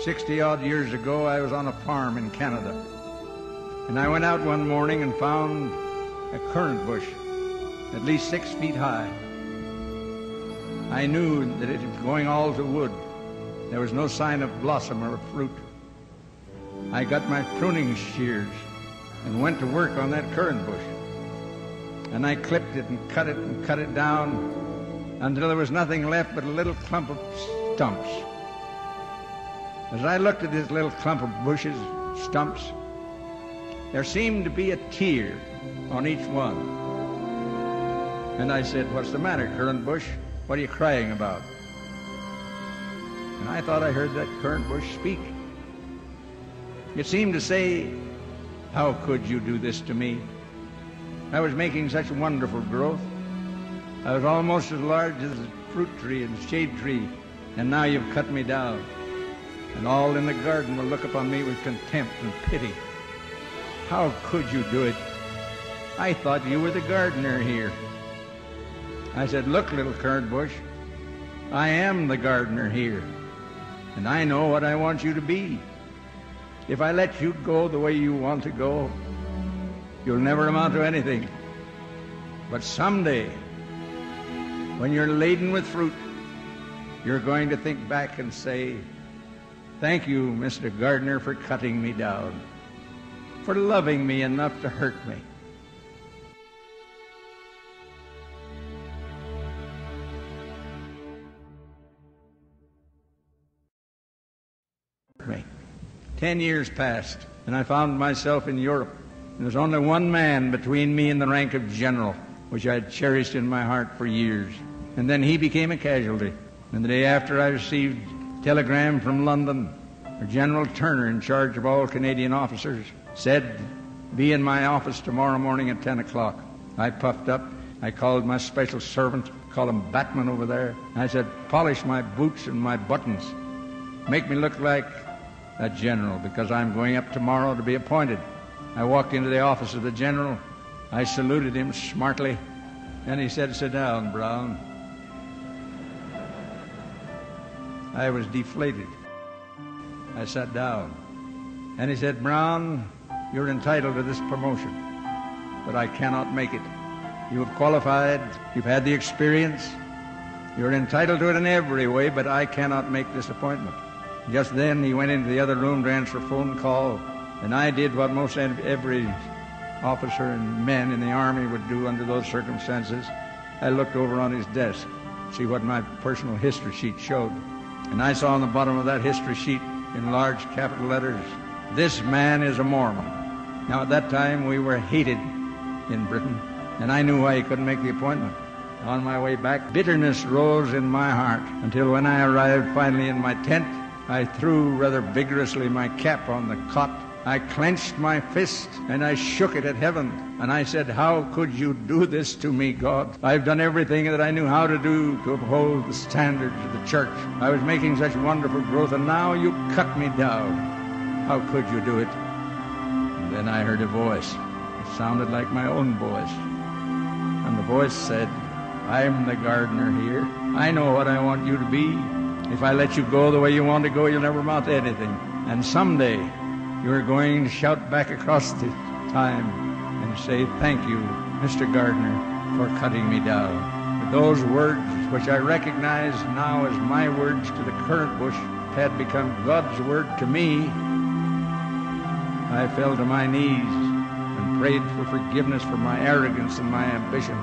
60-odd years ago, I was on a farm in Canada, and I went out one morning and found a currant bush at least 6 feet high. I knew that it was going all to wood. There was no sign of blossom or fruit. I got my pruning shears and went to work on that currant bush. And I clipped it and cut it down until there was nothing left but a little clump of stumps. As I looked at this little clump of bushes, stumps, there seemed to be a tear on each one. And I said, "What's the matter, currant bush? What are you crying about?" And I thought I heard that currant bush speak. It seemed to say, "How could you do this to me? I was making such wonderful growth. I was almost as large as a fruit tree and shade tree, and now you've cut me down. And all in the garden will look upon me with contempt and pity. How could you do it? I thought you were the gardener here." I said, "Look, little currant bush, I am the gardener here, and I know what I want you to be. If I let you go the way you want to go, you'll never amount to anything. But someday, when you're laden with fruit, you're going to think back and say, 'Thank you, Mr. Gardener, for cutting me down, for loving me enough to hurt me.'" Me. 10 years passed, and I found myself in Europe. There was only one man between me and the rank of general, which I had cherished in my heart for years. And then he became a casualty. And the day after, I received a telegram from London. General Turner, in charge of all Canadian officers, said, "Be in my office tomorrow morning at 10 o'clock. I puffed up. I called my special servant, called him Batman over there. I said, "Polish my boots and my buttons. Make me look like a general, because I'm going up tomorrow to be appointed." I walked into the office of the general. I saluted him smartly, and he said, "Sit down, Brown." I was deflated. I sat down, and he said, "Brown, you're entitled to this promotion, but I cannot make it. You have qualified, you've had the experience, you're entitled to it in every way, but I cannot make this appointment." Just then he went into the other room to answer a phone call, and I did what most every officer and men in the Army would do under those circumstances. I looked over on his desk, see what my personal history sheet showed, and I saw on the bottom of that history sheet in large capital letters, "This man is a Mormon." Now at that time we were hated in Britain, and I knew why he couldn't make the appointment. On my way back, bitterness rose in my heart until when I arrived finally in my tent, I threw rather vigorously my cap on the cot. I clenched my fist and I shook it at heaven. And I said, "How could you do this to me, God? I've done everything that I knew how to do to uphold the standards of the church. I was making such wonderful growth, and now you cut me down. How could you do it?" And then I heard a voice. It sounded like my own voice. And the voice said, "I'm the gardener here. I know what I want you to be. If I let you go the way you want to go, you'll never amount to anything. And someday, you're going to shout back across the time and say, 'Thank you, Mr. Gardener, for cutting me down.'" Those words, which I recognize now as my words to the currant bush, had become God's word to me. I fell to my knees and prayed for forgiveness for my arrogance and my ambition.